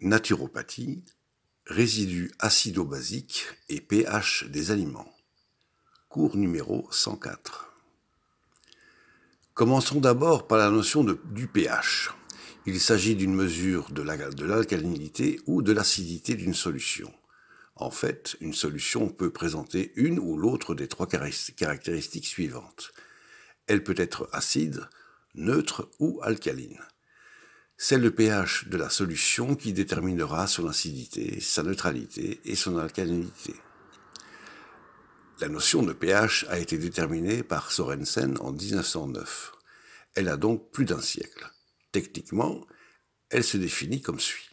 Naturopathie, résidus acido-basiques et pH des aliments. Cours numéro 104. Commençons d'abord par la notion du pH. Il s'agit d'une mesure de l'alcalinité ou de l'acidité d'une solution. En fait, une solution peut présenter une ou l'autre des trois caractéristiques suivantes. Elle peut être acide, neutre ou alcaline. C'est le pH de la solution qui déterminera son acidité, sa neutralité et son alcalinité. La notion de pH a été déterminée par Sorensen en 1909. Elle a donc plus d'un siècle. Techniquement, elle se définit comme suit.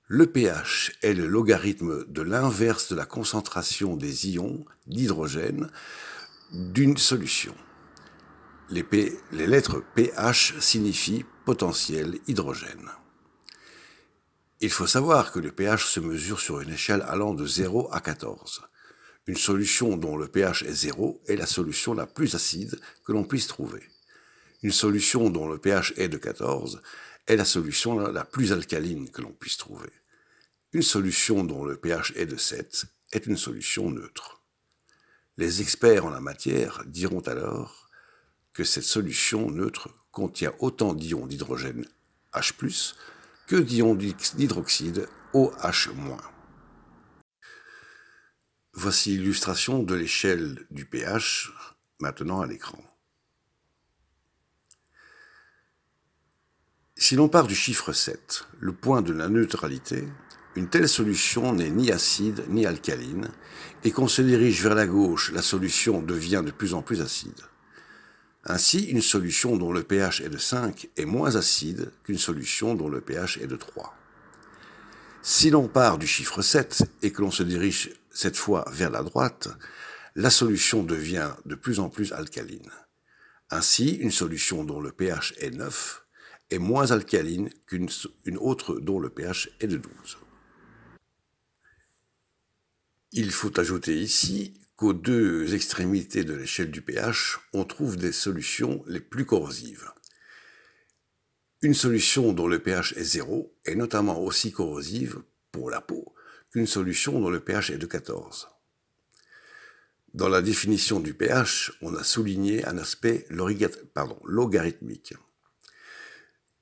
Le pH est le logarithme de l'inverse de la concentration des ions d'hydrogène d'une solution. Les lettres pH signifient potentiel hydrogène. Il faut savoir que le pH se mesure sur une échelle allant de 0 à 14. Une solution dont le pH est 0 est la solution la plus acide que l'on puisse trouver. Une solution dont le pH est de 14 est la solution la plus alcaline que l'on puisse trouver. Une solution dont le pH est de 7 est une solution neutre. Les experts en la matière diront alors que cette solution neutre contient autant d'ions d'hydrogène H+, que d'ions d'hydroxyde OH-. Voici l'illustration de l'échelle du pH, maintenant à l'écran. Si l'on part du chiffre 7, le point de la neutralité, une telle solution n'est ni acide ni alcaline, et qu'on se dirige vers la gauche, la solution devient de plus en plus acide. Ainsi, une solution dont le pH est de 5 est moins acide qu'une solution dont le pH est de 3. Si l'on part du chiffre 7 et que l'on se dirige cette fois vers la droite, la solution devient de plus en plus alcaline. Ainsi, une solution dont le pH est 9 est moins alcaline qu'une autre dont le pH est de 12. Il faut ajouter ici qu'aux deux extrémités de l'échelle du pH, on trouve des solutions les plus corrosives. Une solution dont le pH est 0 est notamment aussi corrosive pour la peau qu'une solution dont le pH est de 14. Dans la définition du pH, on a souligné un aspect logarithmique.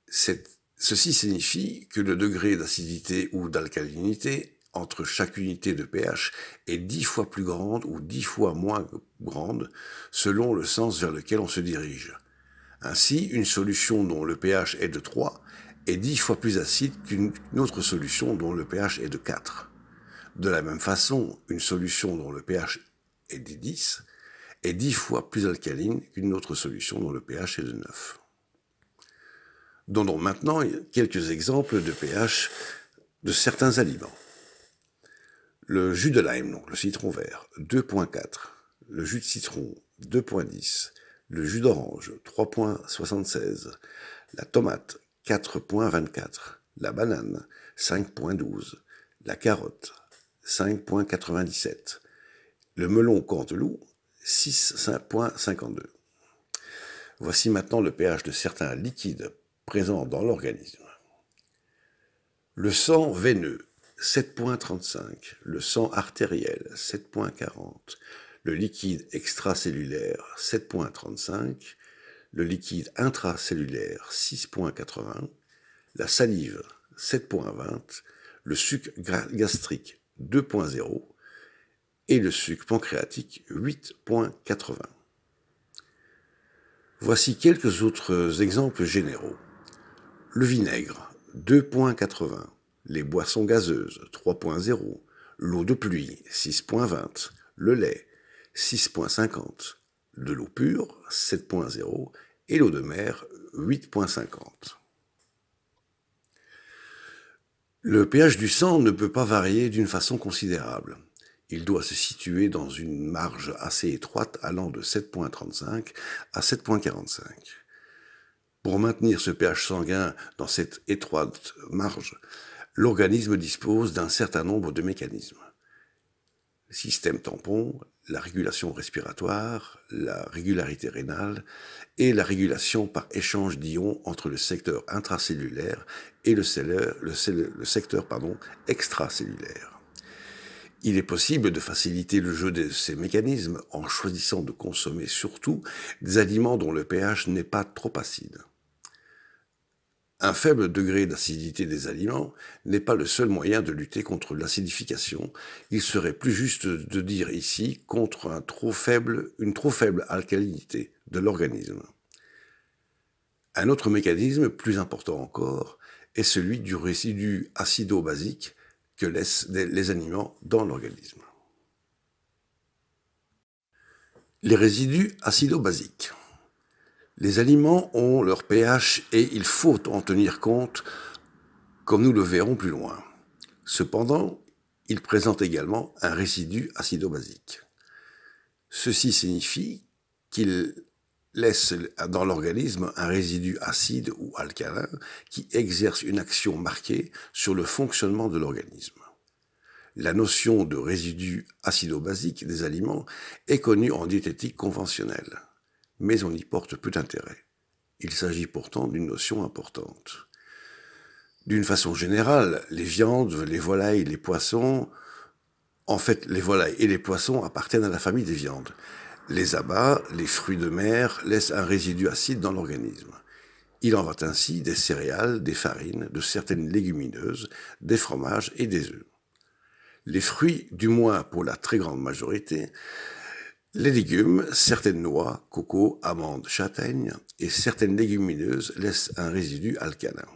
Ceci signifie que le degré d'acidité ou d'alcalinité entre chaque unité de pH est 10 fois plus grande ou 10 fois moins grande selon le sens vers lequel on se dirige. Ainsi, une solution dont le pH est de 3 est 10 fois plus acide qu'une autre solution dont le pH est de 4. De la même façon, une solution dont le pH est de 10 est 10 fois plus alcaline qu'une autre solution dont le pH est de 9. Donnons maintenant quelques exemples de pH de certains aliments. Le jus de lime, donc le citron vert, 2.4. Le jus de citron, 2.10. Le jus d'orange, 3.76. La tomate, 4.24. La banane, 5.12. La carotte, 5.97. Le melon canteloup, 6.52. Voici maintenant le pH de certains liquides présents dans l'organisme. Le sang veineux, 7.35, le sang artériel, 7.40, le liquide extracellulaire, 7.35, le liquide intracellulaire, 6.80, la salive, 7.20, le suc gastrique, 2.0, et le suc pancréatique, 8.80. Voici quelques autres exemples généraux. Le vinaigre, 2.80. Les boissons gazeuses, 3.0, l'eau de pluie, 6.20, le lait, 6.50, de l'eau pure, 7.0, et l'eau de mer, 8.50. Le pH du sang ne peut pas varier d'une façon considérable. Il doit se situer dans une marge assez étroite allant de 7.35 à 7.45. Pour maintenir ce pH sanguin dans cette étroite marge, l'organisme dispose d'un certain nombre de mécanismes. le système tampon, la régulation respiratoire, la régularité rénale et la régulation par échange d'ions entre le secteur intracellulaire et le secteur extracellulaire. Il est possible de faciliter le jeu de ces mécanismes en choisissant de consommer surtout des aliments dont le pH n'est pas trop acide. Un faible degré d'acidité des aliments n'est pas le seul moyen de lutter contre l'acidification. Il serait plus juste de dire ici contre une trop faible alcalinité de l'organisme. Un autre mécanisme, plus important encore, est celui du résidu acido-basique que laissent les aliments dans l'organisme. Les résidus acido-basiques. Les aliments ont leur pH et il faut en tenir compte, comme nous le verrons plus loin. Cependant, ils présentent également un résidu acido-basique. Ceci signifie qu'ils laissent dans l'organisme un résidu acide ou alcalin qui exerce une action marquée sur le fonctionnement de l'organisme. La notion de résidu acido-basique des aliments est connue en diététique conventionnelle, mais on y porte peu d'intérêt. Il s'agit pourtant d'une notion importante. D'une façon générale, les viandes, les volailles, les poissons, les volailles et les poissons appartiennent à la famille des viandes. Les abats, les fruits de mer laissent un résidu acide dans l'organisme. Il en va ainsi des céréales, des farines, de certaines légumineuses, des fromages et des œufs. Les fruits, du moins pour la très grande majorité, les légumes, certaines noix, coco, amandes, châtaignes et certaines légumineuses laissent un résidu alcalin.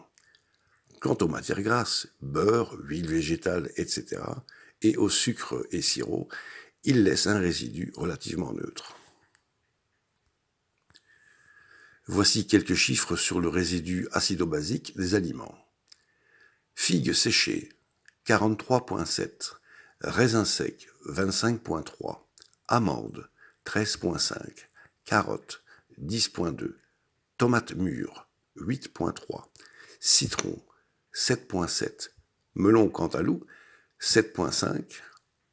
Quant aux matières grasses, beurre, huile végétale, etc., et aux sucres et sirops, ils laissent un résidu relativement neutre. Voici quelques chiffres sur le résidu acido-basique des aliments. Figues séchées, 43,7. Raisins secs, 25,3. Amandes, 13,5. Carottes, 10,2. Tomates mûres, 8,3. Citron, 7,7. Melon cantaloupe, 7,5.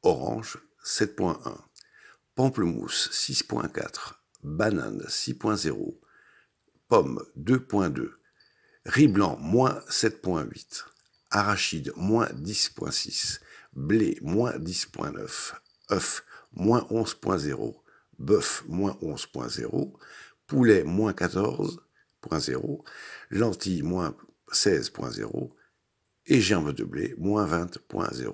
Orange, 7,1. Pamplemousse, 6,4. Banane, 6,0. Pomme, 2,2. Riz blanc, moins 7,8. Arachide, moins 10,6. Blé, moins 10,9. œufs, moins 11,0. Bœuf, moins 11,0. Poulet, moins 14,0. Lentilles, moins 16,0. Et germes de blé, moins 20,0.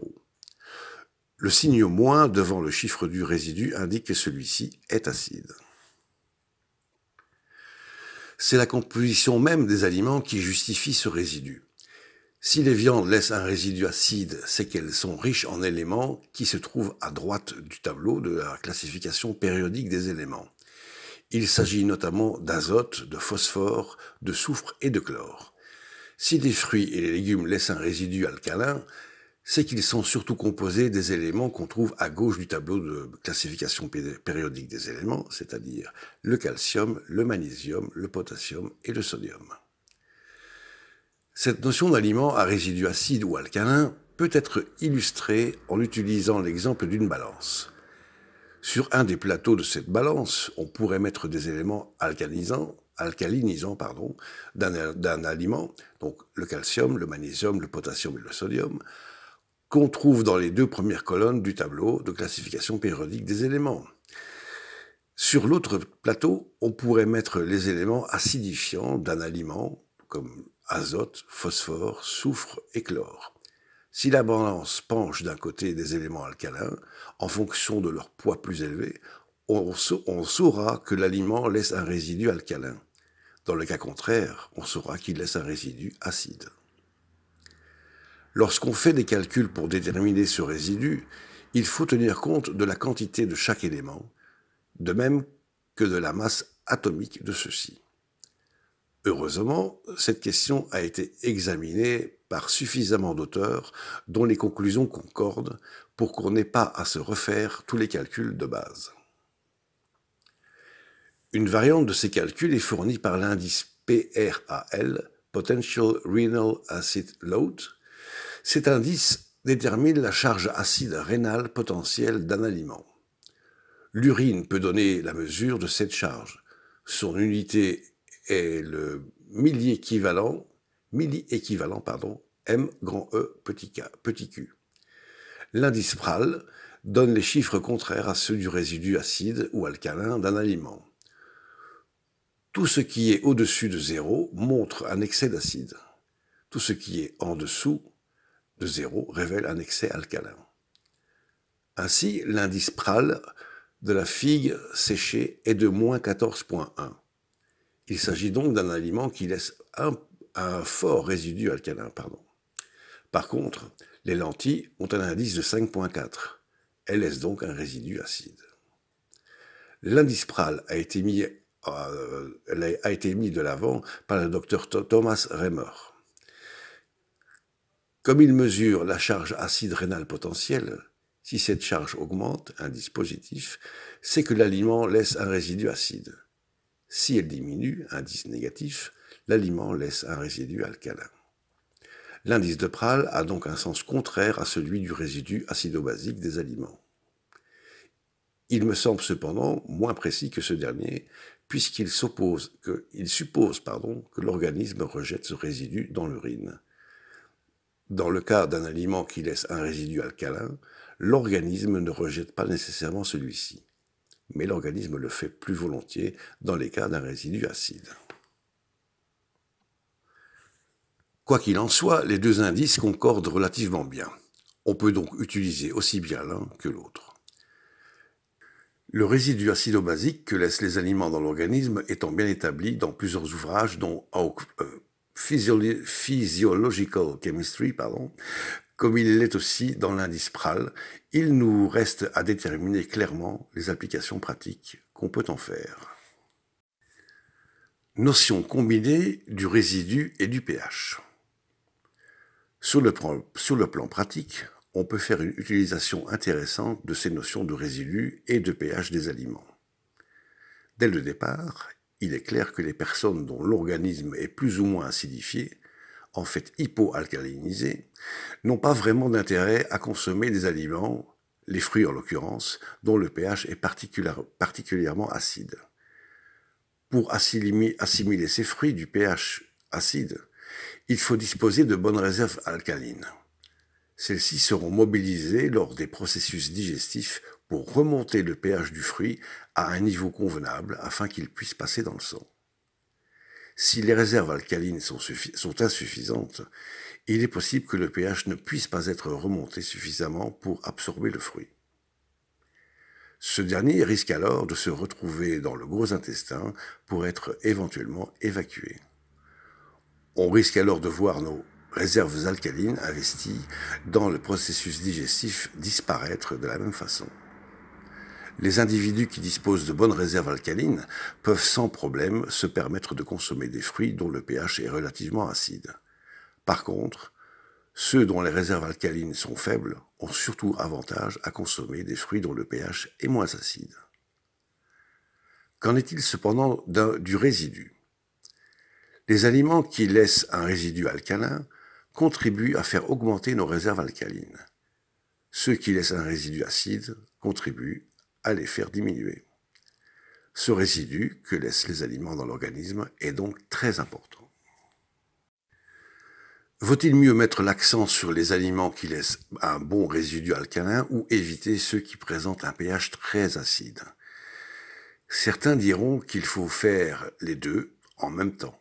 Le signe moins devant le chiffre du résidu indique que celui-ci est acide. C'est la composition même des aliments qui justifie ce résidu. Si les viandes laissent un résidu acide, c'est qu'elles sont riches en éléments qui se trouvent à droite du tableau de la classification périodique des éléments. Il s'agit notamment d'azote, de phosphore, de soufre et de chlore. Si les fruits et les légumes laissent un résidu alcalin, c'est qu'ils sont surtout composés des éléments qu'on trouve à gauche du tableau de classification périodique des éléments, c'est-à-dire le calcium, le magnésium, le potassium et le sodium. Cette notion d'aliment à résidu acide ou alcalin peut être illustrée en utilisant l'exemple d'une balance. Sur un des plateaux de cette balance, on pourrait mettre des éléments alcalinisants d'un aliment, donc le calcium, le magnésium, le potassium et le sodium, qu'on trouve dans les deux premières colonnes du tableau de classification périodique des éléments. Sur l'autre plateau, on pourrait mettre les éléments acidifiants d'un aliment, comme azote, phosphore, soufre et chlore. Si la balance penche d'un côté des éléments alcalins, en fonction de leur poids plus élevé, on saura que l'aliment laisse un résidu alcalin. Dans le cas contraire, on saura qu'il laisse un résidu acide. Lorsqu'on fait des calculs pour déterminer ce résidu, il faut tenir compte de la quantité de chaque élément, de même que de la masse atomique de ceux-ci. Heureusement, cette question a été examinée par suffisamment d'auteurs dont les conclusions concordent pour qu'on n'ait pas à se refaire tous les calculs de base. Une variante de ces calculs est fournie par l'indice PRAL, Potential Renal Acid Load. Cet indice détermine la charge acide rénale potentielle d'un aliment. L'urine peut donner la mesure de cette charge. Son unité est le milli-équivalent, M grand E petit q. L'indice PRAL donne les chiffres contraires à ceux du résidu acide ou alcalin d'un aliment. Tout ce qui est au-dessus de 0 montre un excès d'acide. Tout ce qui est en dessous de 0 révèle un excès alcalin. Ainsi, l'indice PRAL de la figue séchée est de moins 14,1. Il s'agit donc d'un aliment qui laisse un fort résidu alcalin. Par contre, les lentilles ont un indice de 5,4. Elles laissent donc un résidu acide. L'indice PRAL a été mis de l'avant par le docteur Thomas Remer. Comme il mesure la charge acide rénale potentielle, si cette charge augmente, indice positif, c'est que l'aliment laisse un résidu acide. Si elle diminue, indice négatif, l'aliment laisse un résidu alcalin. L'indice de PRAL a donc un sens contraire à celui du résidu acido-basique des aliments. Il me semble cependant moins précis que ce dernier, puisqu'il suppose que l'organisme rejette ce résidu dans l'urine. Dans le cas d'un aliment qui laisse un résidu alcalin, l'organisme ne rejette pas nécessairement celui-ci, mais l'organisme le fait plus volontiers dans les cas d'un résidu acide. Quoi qu'il en soit, les deux indices concordent relativement bien. On peut donc utiliser aussi bien l'un que l'autre. Le résidu acido-basique que laissent les aliments dans l'organisme étant bien établi dans plusieurs ouvrages dont Physiological Chemistry, comme il l'est aussi dans l'indice PRAL, il nous reste à déterminer clairement les applications pratiques qu'on peut en faire. Notion combinée du résidu et du pH. Sur le plan pratique, on peut faire une utilisation intéressante de ces notions de résidu et de pH des aliments. Dès le départ, il est clair que les personnes dont l'organisme est plus ou moins acidifié, en fait hypoalcalinisé, n'ont pas vraiment d'intérêt à consommer des aliments, les fruits en l'occurrence, dont le pH est particulièrement acide. Pour assimiler ces fruits du pH acide, il faut disposer de bonnes réserves alcalines. Celles-ci seront mobilisées lors des processus digestifs pour remonter le pH du fruit à un niveau convenable afin qu'il puisse passer dans le sang. Si les réserves alcalines sont insuffisantes, il est possible que le pH ne puisse pas être remonté suffisamment pour absorber le fruit. Ce dernier risque alors de se retrouver dans le gros intestin pour être éventuellement évacué. On risque alors de voir nos réserves alcalines investies dans le processus digestif disparaître de la même façon. Les individus qui disposent de bonnes réserves alcalines peuvent sans problème se permettre de consommer des fruits dont le pH est relativement acide. Par contre, ceux dont les réserves alcalines sont faibles ont surtout avantage à consommer des fruits dont le pH est moins acide. Qu'en est-il cependant du résidu ? Les aliments qui laissent un résidu alcalin contribuent à faire augmenter nos réserves alcalines. Ceux qui laissent un résidu acide contribuent à les faire diminuer. Ce résidu que laissent les aliments dans l'organisme est donc très important. Vaut-il mieux mettre l'accent sur les aliments qui laissent un bon résidu alcalin ou éviter ceux qui présentent un pH très acide ? Certains diront qu'il faut faire les deux en même temps.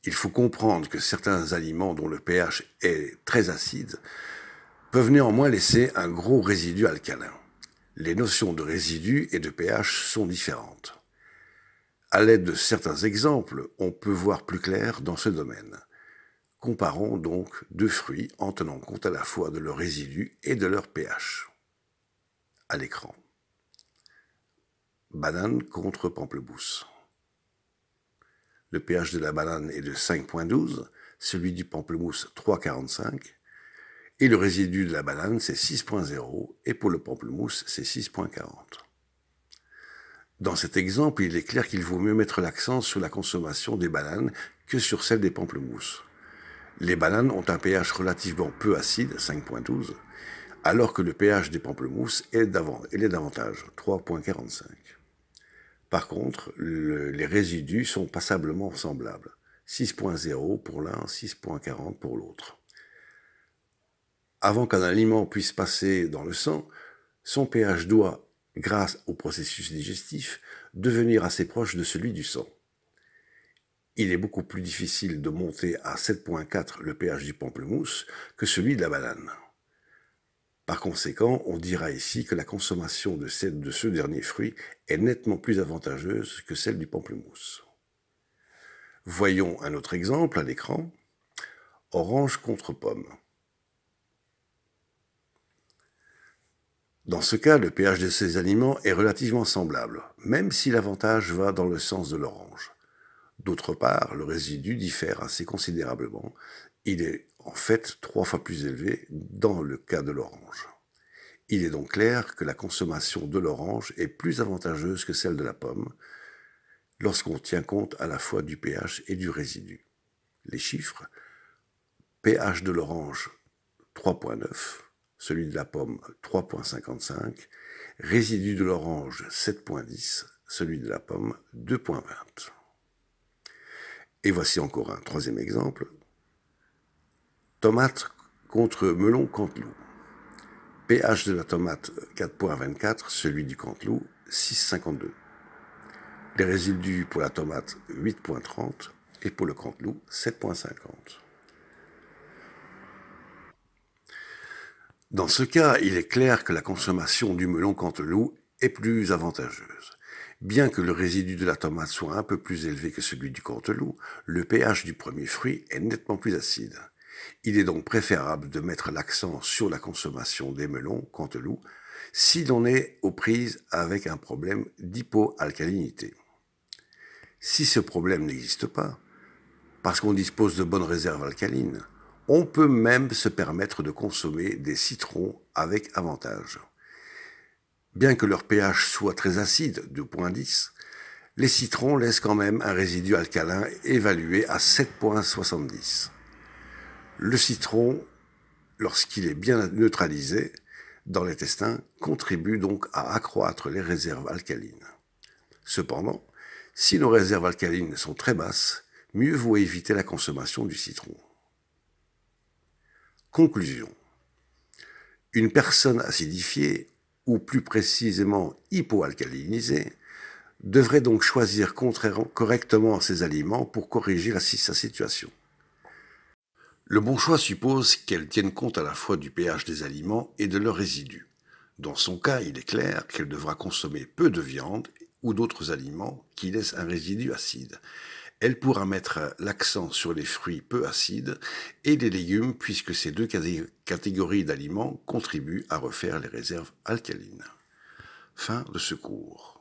Il faut comprendre que certains aliments dont le pH est très acide peuvent néanmoins laisser un gros résidu alcalin. Les notions de résidu et de pH sont différentes. À l'aide de certains exemples, on peut voir plus clair dans ce domaine. Comparons donc deux fruits en tenant compte à la fois de leur résidu et de leur pH. À l'écran. Banane contre pamplemousse. Le pH de la banane est de 5,12, celui du pamplemousse 3,45, et le résidu de la banane c'est 6,0, et pour le pamplemousse c'est 6,40. Dans cet exemple, il est clair qu'il vaut mieux mettre l'accent sur la consommation des bananes que sur celle des pamplemousses. Les bananes ont un pH relativement peu acide, 5,12, alors que le pH des pamplemousses est davantage, 3,45. Par contre, les résidus sont passablement semblables, 6,0 pour l'un, 6,40 pour l'autre. Avant qu'un aliment puisse passer dans le sang, son pH doit, grâce au processus digestif, devenir assez proche de celui du sang. Il est beaucoup plus difficile de monter à 7,4 le pH du pamplemousse que celui de la banane. Par conséquent, on dira ici que la consommation de ce dernier fruit est nettement plus avantageuse que celle du pamplemousse. Voyons un autre exemple à l'écran. Orange contre pomme. Dans ce cas, le pH de ces aliments est relativement semblable, même si l'avantage va dans le sens de l'orange. D'autre part, le résidu diffère assez considérablement. Il est en fait 3 fois plus élevé dans le cas de l'orange. Il est donc clair que la consommation de l'orange est plus avantageuse que celle de la pomme lorsqu'on tient compte à la fois du pH et du résidu. Les chiffres: pH de l'orange 3,9, celui de la pomme 3,55, résidu de l'orange 7,10, celui de la pomme 2,20. Et voici encore un troisième exemple. Tomate contre melon canteloup. pH de la tomate 4,24, celui du canteloup 6,52. Les résidus pour la tomate 8,30 et pour le canteloup 7,50. Dans ce cas, il est clair que la consommation du melon canteloup est plus avantageuse. Bien que le résidu de la tomate soit un peu plus élevé que celui du canteloup, le pH du premier fruit est nettement plus acide. Il est donc préférable de mettre l'accent sur la consommation des melons canteloup si l'on est aux prises avec un problème d'hypoalcalinité. Si ce problème n'existe pas, parce qu'on dispose de bonnes réserves alcalines, on peut même se permettre de consommer des citrons avec avantage. Bien que leur pH soit très acide, 2,10, les citrons laissent quand même un résidu alcalin évalué à 7,70. Le citron, lorsqu'il est bien neutralisé dans l'intestin, contribue donc à accroître les réserves alcalines. Cependant, si nos réserves alcalines sont très basses, mieux vaut éviter la consommation du citron. Conclusion. Une personne acidifiée, ou plus précisément hypoalcalinisée, devrait donc choisir correctement ses aliments pour corriger sa situation. Le bon choix suppose qu'elle tienne compte à la fois du pH des aliments et de leurs résidus. Dans son cas, il est clair qu'elle devra consommer peu de viande ou d'autres aliments qui laissent un résidu acide. Elle pourra mettre l'accent sur les fruits peu acides et les légumes puisque ces deux catégories d'aliments contribuent à refaire les réserves alcalines. Fin de ce cours.